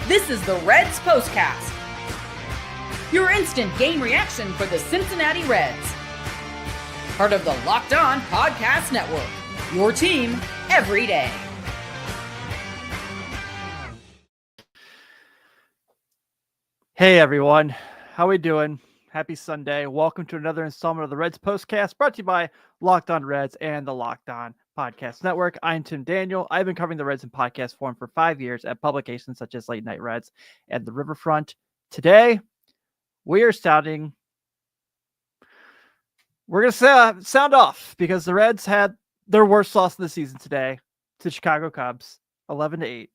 This is the Reds Postcast, your instant game reaction for the Cincinnati Reds. Part of the Locked On Podcast Network, your team every day. Hey everyone, how we doing? Happy Sunday. Welcome to another installment of the Reds Postcast, brought to you by Locked On Reds and the Locked On Podcast Network. I'm Tim Daniel. I've been covering the Reds in podcast form for 5 years at publications such as Late Night Reds and The Riverfront. Today, we are going to sound off because the Reds had their worst loss of the season today to Chicago Cubs, 11-8.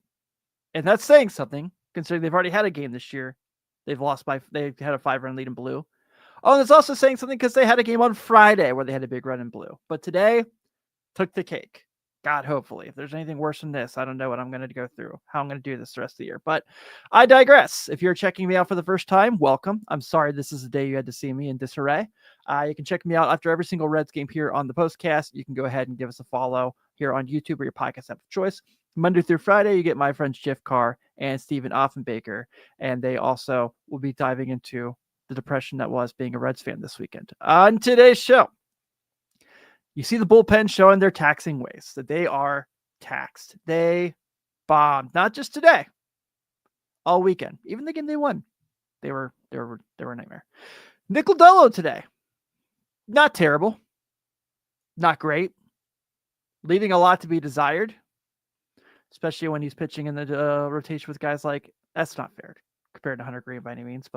And that's saying something, considering they've already had a game this year. They had a 5-run lead in blue. Oh, and it's also saying something because they had a game on Friday where they had a big run in blue. But today took the cake. God, hopefully. If there's anything worse than this, I don't know what I'm going to go through, how I'm going to do this the rest of the year. But I digress. If you're checking me out for the first time, welcome. I'm sorry this is the day you had to see me in disarray. You can check me out after every single Reds game here on the Postcast. You can go ahead and give us a follow here on YouTube or your podcast app of choice. Monday through Friday, you get my friends Jeff Carr and Stephen Offenbaker, and they also will be diving into the depression that was being a Reds fan this weekend. On today's show, you see the bullpen showing their taxing ways, that they are taxed. They bombed, not just today, all weekend. Even the game they won, they were a nightmare. Nick Lodolo today, not terrible, not great, leaving a lot to be desired. Especially when he's pitching in the rotation with guys like, that's not fair compared to Hunter Green by any means.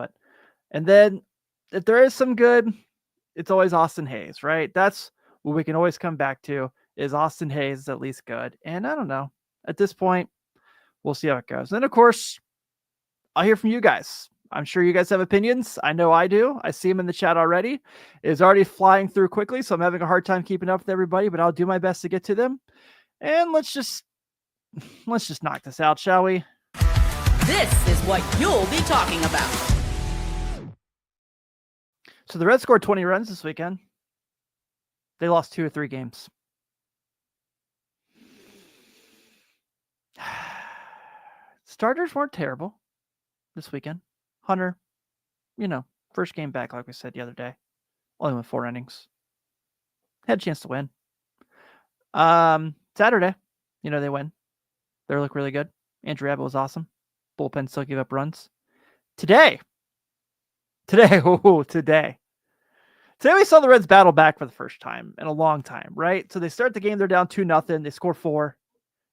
And then if there is some good, it's always Austin Hayes, right? That's what we can always come back to, is Austin Hayes is at least good. And I don't know, at this point, we'll see how it goes. And of course, I'll hear from you guys. I'm sure you guys have opinions. I know I do. I see them in the chat already. It's already flying through quickly, so I'm having a hard time keeping up with everybody, but I'll do my best to get to them. And let's just knock this out, shall we? This is what you'll be talking about. So the Reds scored 20 runs this weekend. They lost 2 or 3 games. Starters weren't terrible this weekend. Hunter, first game back, like we said the other day. Only went 4 innings. Had a chance to win. Saturday, they win. They look really good. Andrew Abbott was awesome. Bullpen still gave up runs. Today we saw the Reds battle back for the first time in a long time, right? So they start the game, they're down 2-0. They score 4.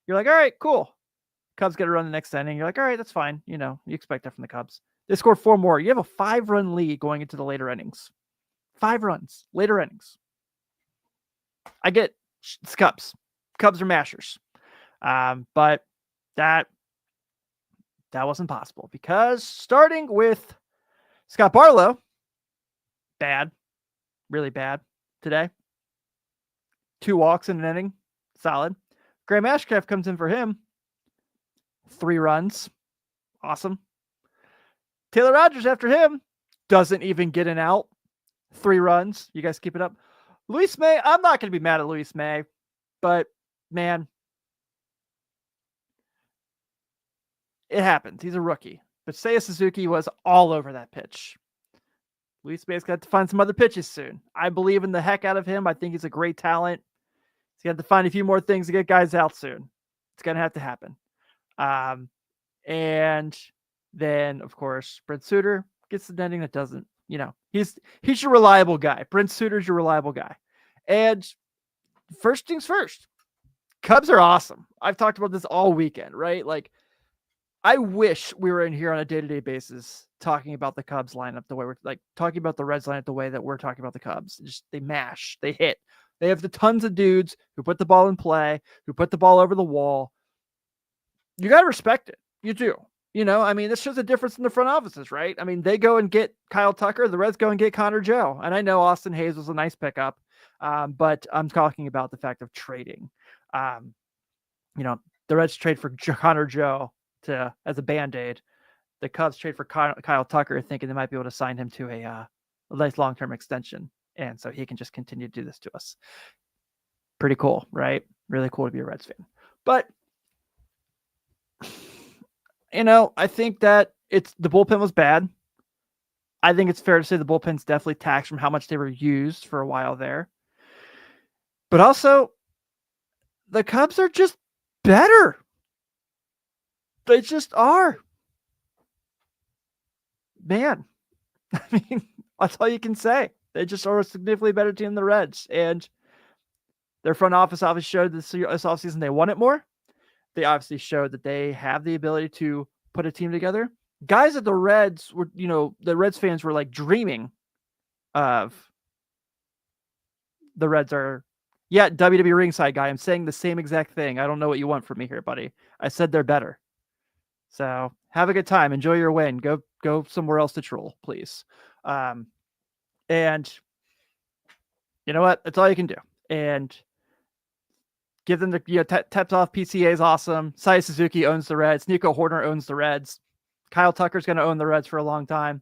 You're like, all right, cool. Cubs get a run the next inning. You're like, all right, that's fine. You expect that from the Cubs. They score 4 more. You have a 5-run lead going into the later innings. 5 runs, later innings. I get it's Cubs. Cubs are mashers. But that wasn't possible because starting with Scott Barlow, bad, really bad today. 2 walks in an inning, solid. Graham Ashcraft comes in for him. 3 runs, awesome. Taylor Rogers after him doesn't even get an out. 3 runs. You guys keep it up. Luis May, I'm not going to be mad at Luis May, but man, it happens. He's a rookie. But Seiya Suzuki was all over that pitch. Luis May's got to find some other pitches soon. I believe in the heck out of him. I think he's a great talent. He's got to find a few more things to get guys out soon. It's going to have to happen. And then, of course, Brent Suter gets the ending that doesn't, he's your reliable guy. Brent Suter's your reliable guy. And first things first, Cubs are awesome. I've talked about this all weekend, right? Like, I wish we were in here on a day-to-day basis talking about the Cubs lineup the way we're talking about the Reds lineup the way that we're talking about the Cubs. They mash, they hit. They have the tons of dudes who put the ball in play, who put the ball over the wall. You got to respect it. You do. This shows a difference in the front offices, right? They go and get Kyle Tucker. The Reds go and get Connor Joe. And I know Austin Hayes was a nice pickup, but I'm talking about the fact of trading. The Reds trade for Connor Joe as a Band-Aid. The Cubs trade for Kyle Tucker, thinking they might be able to sign him to a nice long-term extension. And so he can just continue to do this to us. Pretty cool, right? Really cool to be a Reds fan. But I think that the bullpen was bad. I think it's fair to say the bullpen's definitely taxed from how much they were used for a while there. But also, the Cubs are just better. They just are. Man, I mean, that's all you can say. They just are a significantly better team than the Reds. And their front office obviously showed this offseason they want it more. They obviously showed that they have the ability to put a team together. Guys at the Reds were, the Reds fans were like dreaming of. The Reds are, WWE ringside guy. I'm saying the same exact thing. I don't know what you want from me here, buddy. I said they're better. So have a good time. Enjoy your win. Go somewhere else to troll, please. And you know what? That's all you can do. And give them the taps off. PCA is awesome. Seiya Suzuki owns the Reds. Nico Horner owns the Reds. Kyle Tucker's going to own the Reds for a long time.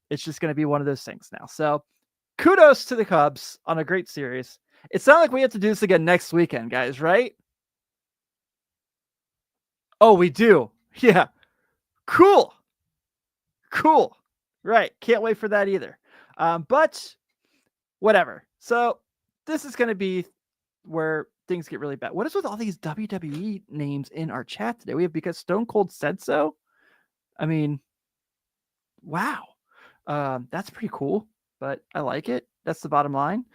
It's just going to be one of those things now. So kudos to the Cubs on a great series. It's not like we have to do this again next weekend, guys, right? Oh, we do. Yeah. Cool. Right. Can't wait for that either. But whatever. So this is going to be where things get really bad. What is with all these WWE names in our chat today? We have because Stone Cold said so. I mean, wow. That's pretty cool, but I like it. That's the bottom line.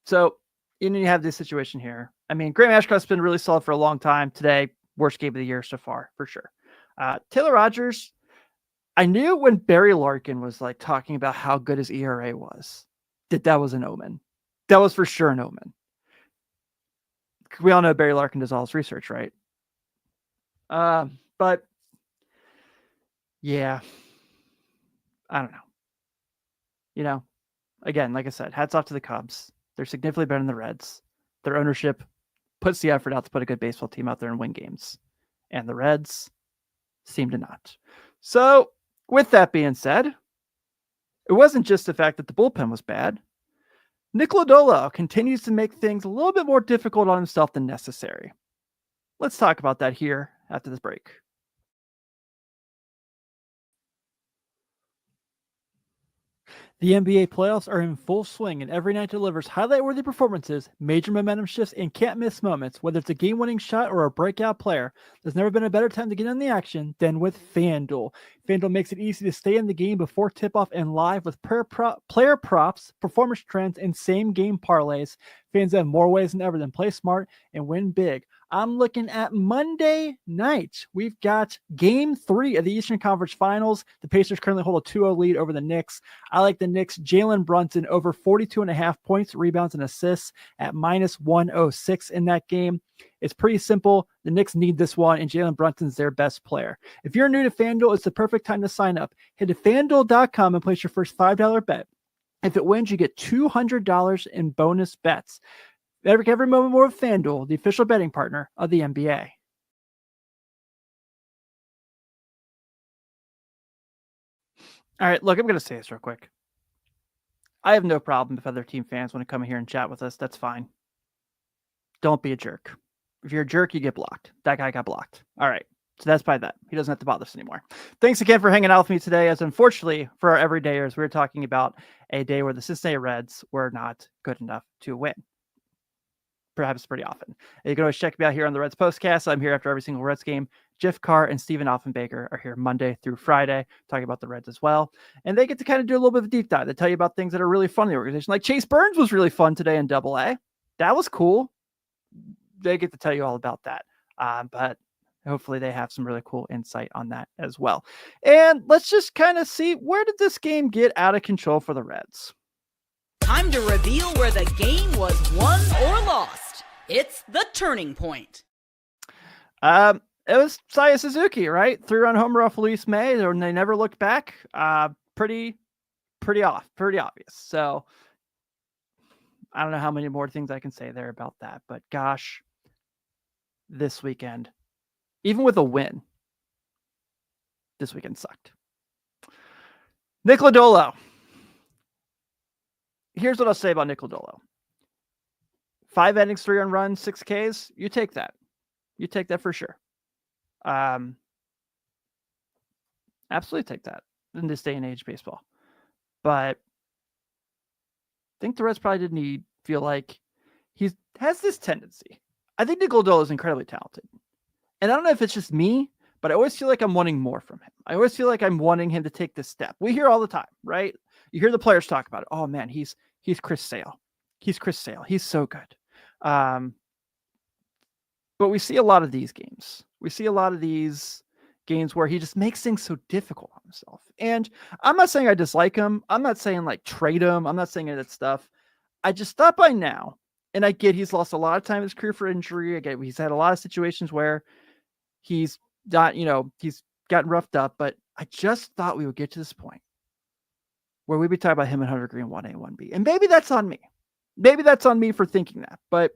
So you have this situation here. I mean, Graham Ashcroft's been really solid for a long time. Today, worst game of the year so far, for sure. Taylor Rogers, I knew when Barry Larkin was like talking about how good his ERA was, that was an omen. That was for sure an omen. We all know Barry Larkin does all his research, right? But yeah, I don't know. Again, like I said, hats off to the Cubs. They're significantly better than the Reds. Their ownership puts the effort out to put a good baseball team out there and win games. And the Reds seem to not. So, with that being said, it wasn't just the fact that the bullpen was bad. Nick Lodolo continues to make things a little bit more difficult on himself than necessary. Let's talk about that here after this break. The NBA playoffs are in full swing, and every night delivers highlight-worthy performances, major momentum shifts, and can't-miss moments. Whether it's a game-winning shot or a breakout player, there's never been a better time to get in the action than with FanDuel. FanDuel makes it easy to stay in the game before tip-off and live with player props, performance trends, and same-game parlays. Fans have more ways than ever to play smart and win big. I'm looking at Monday night. We've got Game 3 of the Eastern Conference Finals. The Pacers currently hold a 2-0 lead over the Knicks. I like the Knicks' Jalen Brunson over 42.5 points, rebounds, and assists at -106 in that game. It's pretty simple. The Knicks need this one, and Jalen Brunson's their best player. If you're new to FanDuel, it's the perfect time to sign up. Head to FanDuel.com and place your first $5 bet. If it wins, you get $200 in bonus bets. Every moment more of FanDuel, the official betting partner of the NBA. All right, look, I'm going to say this real quick. I have no problem if other team fans want to come here and chat with us. That's fine. Don't be a jerk. If you're a jerk, you get blocked. That guy got blocked. All right. So that's by that. He doesn't have to bother us anymore. Thanks again for hanging out with me today. As unfortunately for our everydayers, we're talking about a day where the Cincinnati Reds were not good enough to win. Perhaps pretty often. And you can always check me out here on the Reds Postcast. I'm here after every single Reds game. Jeff Carr and Stephen Offenbaker are here Monday through Friday, talking about the Reds as well. And they get to kind of do a little bit of a deep dive. They tell you about things that are really fun in the organization. Like Chase Burns was really fun today in AA. That was cool. They get to tell you all about that. But hopefully they have some really cool insight on that as well. And let's just kind of see, where did this game get out of control for the Reds? Time to reveal where the game was won or lost. It's the turning point. It was Seiya Suzuki, right? 3-run homer off Luis May, and they never looked back. Pretty obvious. So I don't know how many more things I can say there about that, but gosh, this weekend, even with a win, this weekend sucked. Nick Lodolo. Here's what I'll say about Nick Lodolo. 5 innings, 3 earned runs, 6 Ks. You take that. You take that for sure. Absolutely take that in this day and age baseball. But I think the Reds probably didn't feel like he has this tendency. I think Nick Lodolo is incredibly talented. And I don't know if it's just me, but I always feel like I'm wanting more from him. I always feel like I'm wanting him to take this step. We hear all the time, right? You hear the players talk about it. Oh man, he's Chris Sale. He's Chris Sale. He's so good. But we see a lot of these games. We see a lot of these games where he just makes things so difficult on himself. And I'm not saying I dislike him. I'm not saying like trade him. I'm not saying any of that stuff. I just thought by now, and I get he's lost a lot of time in his career for injury. I get he's had a lot of situations where he's not, he's gotten roughed up, but I just thought we would get to this point where we'd be talking about him and Hunter Green 1A, 1B. And maybe that's on me. Maybe that's on me for thinking that, but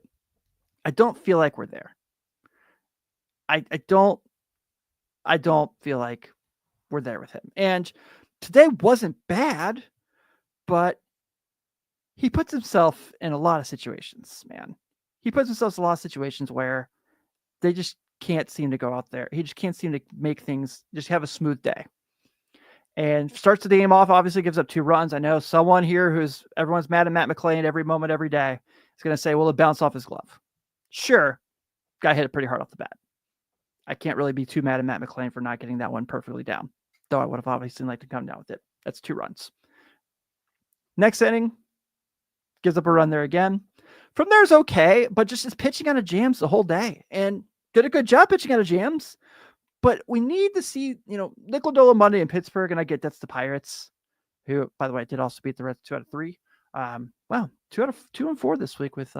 I don't feel like we're there. I don't feel like we're there with him. And today wasn't bad, but he puts himself in a lot of situations, man. He puts himself in a lot of situations where they just can't seem to go out there. He just can't seem to make things just have a smooth day. And starts the game off, obviously gives up 2 runs. I know someone here everyone's mad at Matt McClain every moment, every day. Is going to say, well, it bounced off his glove. Sure. Guy hit it pretty hard off the bat. I can't really be too mad at Matt McClain for not getting that one perfectly down, though I would have obviously liked to come down with it. That's 2 runs. Next inning, gives up a run there again. From there's okay, but just is pitching out of jams the whole day and did a good job pitching out of jams. But we need to see, Nick Lodolo Monday in Pittsburgh, and I get that's the Pirates, who, by the way, did also beat the Reds 2 out of 3. Wow, 2 and 4 this week with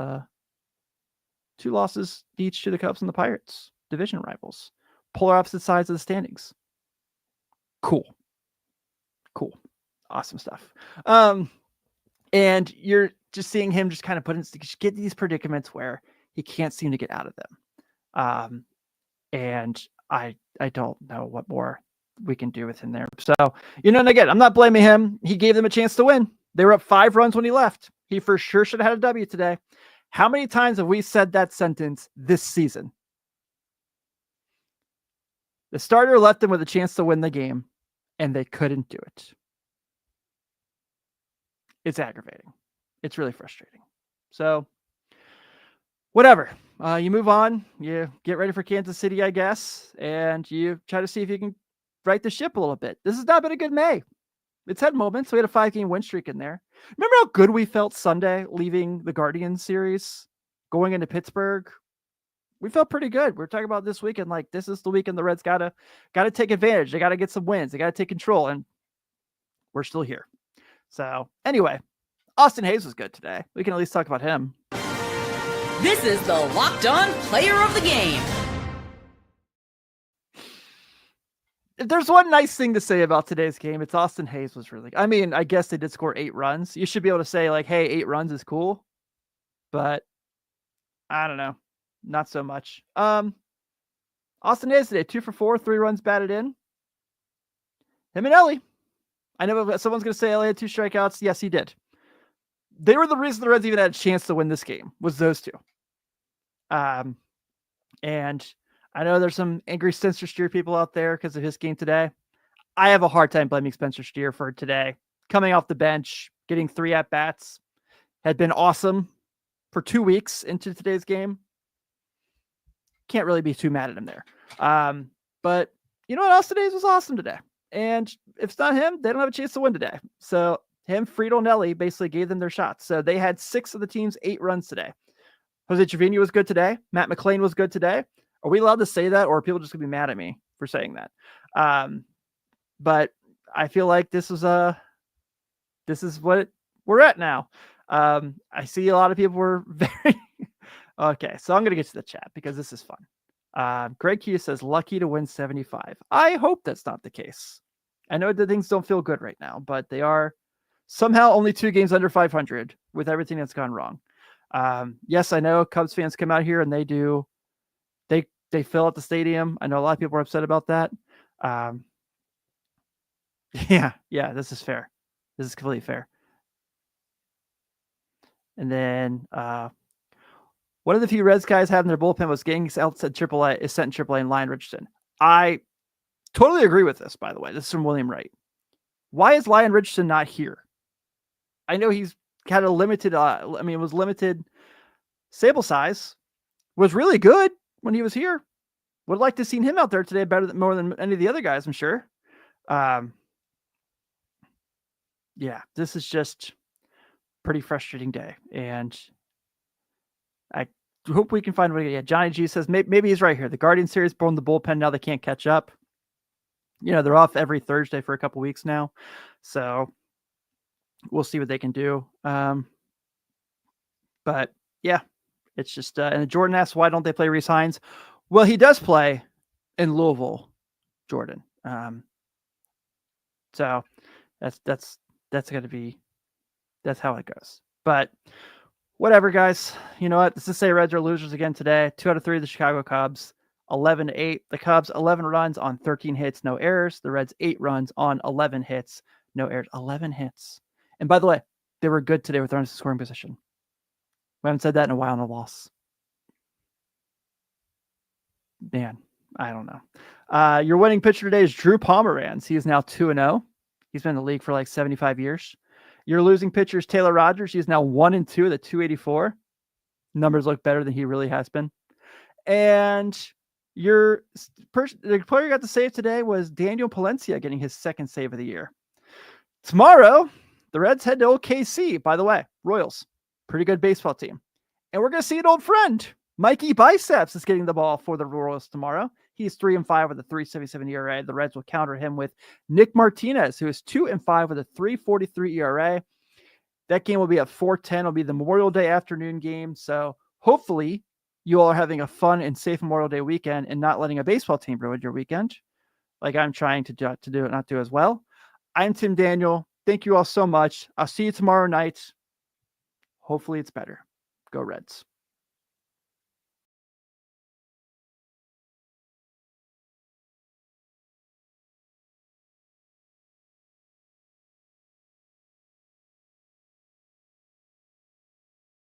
2 losses each to the Cubs and the Pirates, division rivals, polar opposite sides of the standings. Cool, awesome stuff. And you're just seeing him just kind of get these predicaments where he can't seem to get out of them. And I don't know what more we can do with him there. So, and again, I'm not blaming him. He gave them a chance to win. They were up 5 runs when he left. He for sure should have had a W today. How many times have we said that sentence this season? The starter left them with a chance to win the game, and they couldn't do it. It's aggravating. It's really frustrating. So, whatever. You move on. You get ready for Kansas City, I guess, and you try to see if you can right the ship a little bit. This has not been a good May. It's had moments. We had a 5-game win streak in there. Remember how good we felt Sunday leaving the Guardians series, going into Pittsburgh? We felt pretty good. We're talking about this weekend, like this is the weekend the Reds gotta take advantage. They gotta get some wins. They gotta take control, and we're still here. So anyway, Austin Hayes was good today. We can at least talk about him. This is the Locked On Player of the Game. If there's one nice thing to say about today's game, it's Austin Hayes was really good. I mean, I guess they did score 8 runs. You should be able to say like, hey, 8 runs is cool. But I don't know. Not so much. Austin Hayes today, 2 for 4, 3 runs batted in. Him and Elly. I know someone's going to say Elly had 2 strikeouts. Yes, he did. They were the reason the Reds even had a chance to win this game, was those 2. And I know there's some angry Spencer Steer people out there because of his game today. I have a hard time blaming Spencer Steer for today. Coming off the bench, getting 3 at-bats, had been awesome for 2 weeks into today's game. Can't really be too mad at him there. But you know what? Austin Hayes was awesome today. And if it's not him, they don't have a chance to win today. So him, Friedel, and Elly basically gave them their shots. So they had 6 of the team's 8 runs today. Jose Trevino was good today. Matt McClain was good today. Are we allowed to say that, or are people just going to be mad at me for saying that? But I feel like this is what we're at now. I see a lot of people were very okay. So I'm going to get to the chat because this is fun. Greg Hughes says, lucky to win 75. I hope that's not the case. I know that things don't feel good right now, but they are somehow only 2 games under 500 with everything that's gone wrong. Yes, I know Cubs fans come out here and they fill out the stadium. I know a lot of people are upset about that. Yeah, this is fair. This is completely fair. And then one of the few Reds guys having their bullpen was getting out said AAA is sent in AAA in Lion Richardson. I totally agree with this, by the way. This is from William Wright. Why is Lyon Richardson not here? I know he's had a limited, it was limited sample size, was really good when he was here. Would like to have seen him out there today more than any of the other guys, I'm sure. Yeah, this is just pretty frustrating day. And I hope we can find a way. Yeah, Johnny G says maybe he's right here. The Guardian series born the bullpen. Now they can't catch up. They're off every Thursday for a couple weeks now. So we'll see what they can do. But yeah, it's just, and Jordan asks, why don't they play Reese Hines? Well, he does play in Louisville, Jordan. So that's going to be, that's how it goes. But whatever, guys. You know what? Let's just say Reds are losers again today. 2 out of 3 of the Chicago Cubs, 11-8. The Cubs, 11 runs on 13 hits, no errors. The Reds, 8 runs on 11 hits, no errors. 11 hits. And by the way, they were good today with runners in scoring position. We haven't said that in a while in a loss. Man, I don't know. Your winning pitcher today is Drew Pomeranz. He is now 2-0. He's been in the league for like 75 years. Your losing pitcher is Taylor Rogers. He is now 1-2 at 284. Numbers look better than he really has been. And the player you got to save today was Daniel Palencia, getting his 2nd save of the year. Tomorrow, the Reds head to OKC. By the way, Royals, pretty good baseball team. And we're going to see an old friend. Mikey Biceps is getting the ball for the Royals tomorrow. He's 3-5 with a 3.77 ERA. The Reds will counter him with Nick Martinez, who is 2-5 with a 3.43 ERA. That game will be at 4:10. It'll be the Memorial Day afternoon game. So hopefully you all are having a fun and safe Memorial Day weekend and not letting a baseball team ruin your weekend, like I'm trying to not do as well. I'm Tim Daniel. Thank you all so much. I'll see you tomorrow night. Hopefully it's better. Go Reds.